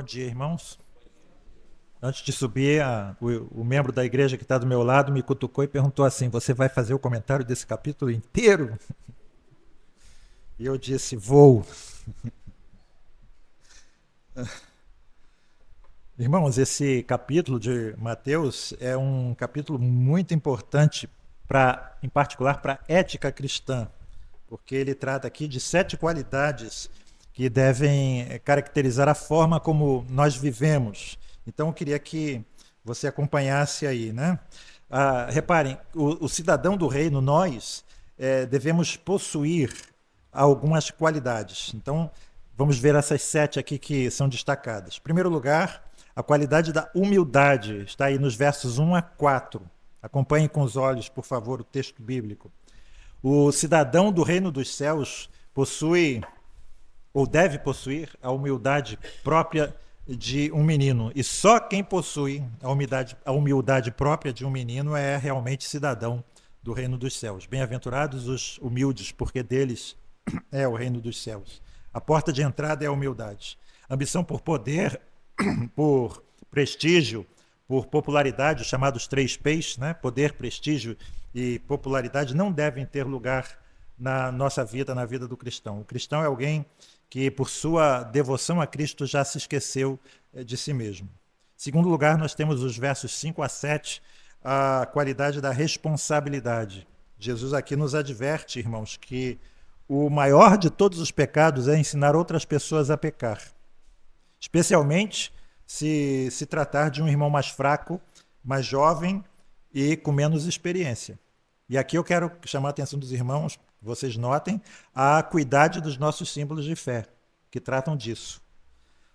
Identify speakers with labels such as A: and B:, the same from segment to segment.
A: Bom dia, irmãos. Antes de subir, o membro da igreja que está do meu lado me cutucou e perguntou assim: Você vai fazer o comentário desse capítulo inteiro? E eu disse: Vou. Irmãos, esse capítulo de Mateus é um capítulo muito importante, em particular para a ética cristã, porque ele trata aqui de 7 qualidades que devem caracterizar a forma como nós vivemos. Então eu queria que você acompanhasse aí, né? Reparem, o cidadão do reino, nós devemos possuir algumas qualidades. Então vamos ver essas 7 aqui que são destacadas. Em primeiro lugar, a qualidade da humildade está aí nos versos 1 a 4. Acompanhem com os olhos, por favor, o texto bíblico. O cidadão do reino dos céus possui, ou deve possuir, a humildade própria de um menino. E só quem possui a humildade própria de um menino é realmente cidadão do reino dos céus. Bem-aventurados os humildes, porque deles é o reino dos céus. A porta de entrada é a humildade. Ambição por poder, por prestígio, por popularidade, os chamados 3 P's, né? Poder, prestígio e popularidade não devem ter lugar na nossa vida, na vida do cristão. O cristão é alguém que, por sua devoção a Cristo, já se esqueceu de si mesmo. Em segundo lugar, nós temos os versos 5 a 7, a qualidade da responsabilidade. Jesus aqui nos adverte, irmãos, que o maior de todos os pecados é ensinar outras pessoas a pecar. Especialmente se tratar de um irmão mais fraco, mais jovem e com menos experiência. E aqui eu quero chamar a atenção dos irmãos, vocês notem, a acuidade dos nossos símbolos de fé, que tratam disso.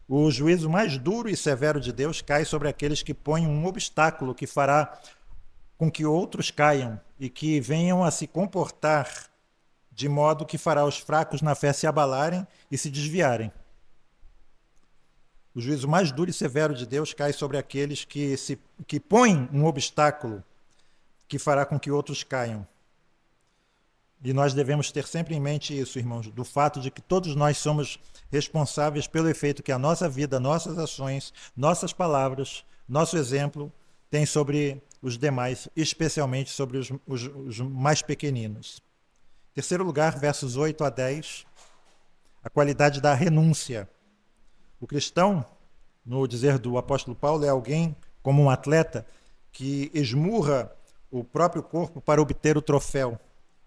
A: O juízo mais duro e severo de Deus cai sobre aqueles que põem um obstáculo que fará com que outros caiam e que venham a se comportar de modo que fará os fracos na fé se abalarem e se desviarem. O juízo mais duro e severo de Deus cai sobre aqueles que põem um obstáculo que fará com que outros caiam. E nós devemos ter sempre em mente isso, irmãos, do fato de que todos nós somos responsáveis pelo efeito que a nossa vida, nossas ações, nossas palavras, nosso exemplo tem sobre os demais, especialmente sobre os mais pequeninos. Em terceiro lugar, versos 8 a 10, a qualidade da renúncia. O cristão, no dizer do apóstolo Paulo, é alguém, como um atleta, que esmurra o próprio corpo para obter o troféu.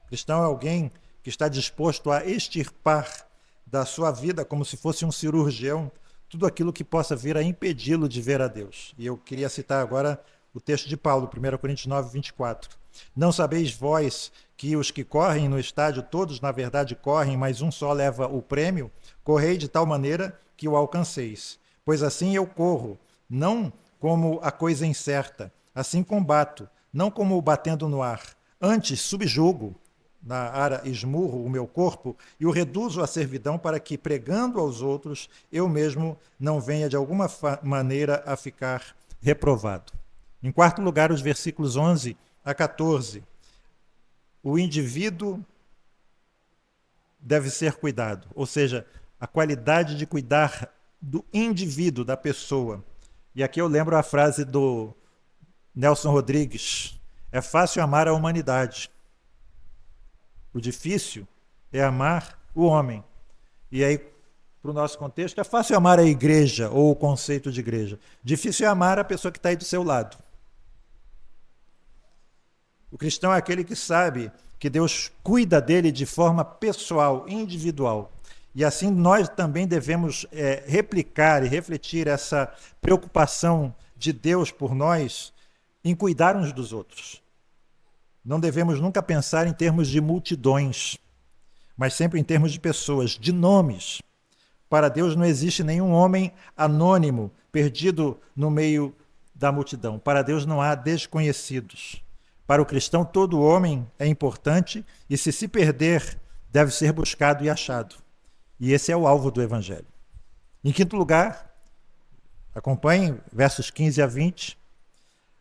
A: O cristão é alguém que está disposto a extirpar da sua vida, como se fosse um cirurgião, tudo aquilo que possa vir a impedi-lo de ver a Deus. E eu queria citar agora o texto de Paulo, 1 Coríntios 9, 24. Não sabeis vós que os que correm no estádio, todos na verdade correm, mas um só leva o prêmio? Correi de tal maneira que o alcanceis. Pois assim eu corro, não como a coisa incerta, assim combato, não como batendo no ar. Antes subjugo, na ara esmurro o meu corpo e o reduzo à servidão para que, pregando aos outros, eu mesmo não venha de alguma maneira a ficar reprovado. Em quarto lugar, os versículos 11 a 14. O indivíduo deve ser cuidado, ou seja, a qualidade de cuidar do indivíduo, da pessoa. E aqui eu lembro a frase do Nelson Rodrigues: é fácil amar a humanidade. O difícil é amar o homem. E aí, para o nosso contexto, é fácil amar a igreja ou o conceito de igreja. Difícil é amar a pessoa que está aí do seu lado. O cristão é aquele que sabe que Deus cuida dele de forma pessoal, individual. E assim nós também devemos replicar e refletir essa preocupação de Deus por nós em cuidar uns dos outros. Não devemos nunca pensar em termos de multidões, mas sempre em termos de pessoas, de nomes. Para Deus não existe nenhum homem anônimo, perdido no meio da multidão. Para Deus não há desconhecidos. Para o cristão, todo homem é importante e, se perder, deve ser buscado e achado. E esse é o alvo do Evangelho. Em quinto lugar, acompanhem versos 15 a 20,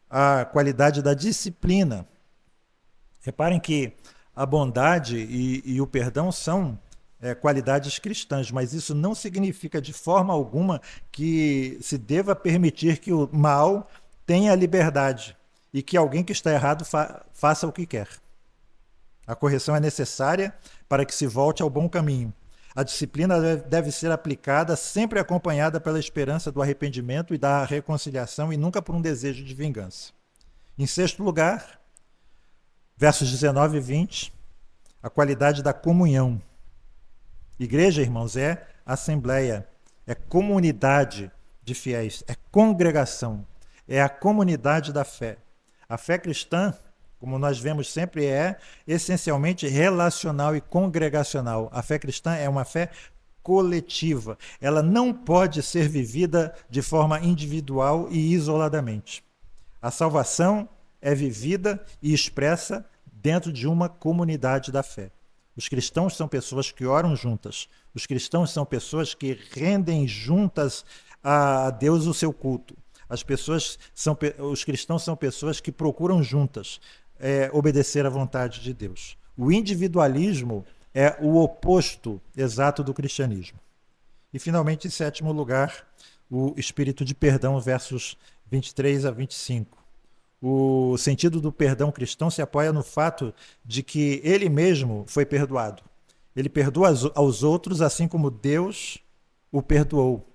A: a qualidade da disciplina. Reparem que a bondade e o perdão são qualidades cristãs, mas isso não significa de forma alguma que se deva permitir que o mal tenha liberdade e que alguém que está errado faça o que quer. A correção é necessária para que se volte ao bom caminho. A disciplina deve ser aplicada sempre acompanhada pela esperança do arrependimento e da reconciliação e nunca por um desejo de vingança. Em sexto lugar, versos 19 e 20, a qualidade da comunhão. Igreja, irmãos, é assembleia, é comunidade de fiéis, é congregação, é a comunidade da fé. A fé cristã, como nós vemos sempre, é essencialmente relacional e congregacional. A fé cristã é uma fé coletiva. Ela não pode ser vivida de forma individual e isoladamente. A salvação é vivida e expressa dentro de uma comunidade da fé. Os cristãos são pessoas que oram juntas. Os cristãos são pessoas que rendem juntas a Deus o seu culto. Os cristãos são pessoas que procuram juntas obedecer à vontade de Deus. O individualismo é o oposto exato do cristianismo. E, finalmente, em sétimo lugar, o espírito de perdão, versos 23 a 25. O sentido do perdão cristão se apoia no fato de que ele mesmo foi perdoado. Ele perdoa aos outros assim como Deus o perdoou,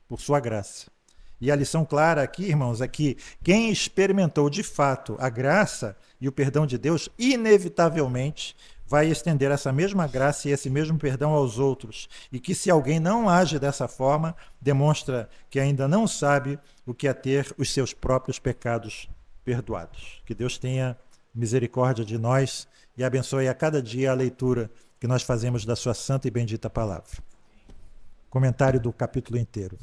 A: por sua graça. E a lição clara aqui, irmãos, é que quem experimentou de fato a graça e o perdão de Deus, inevitavelmente vai estender essa mesma graça e esse mesmo perdão aos outros. E que se alguém não age dessa forma, demonstra que ainda não sabe o que é ter os seus próprios pecados perdoados. Que Deus tenha misericórdia de nós e abençoe a cada dia a leitura que nós fazemos da sua santa e bendita palavra. Comentário do capítulo inteiro.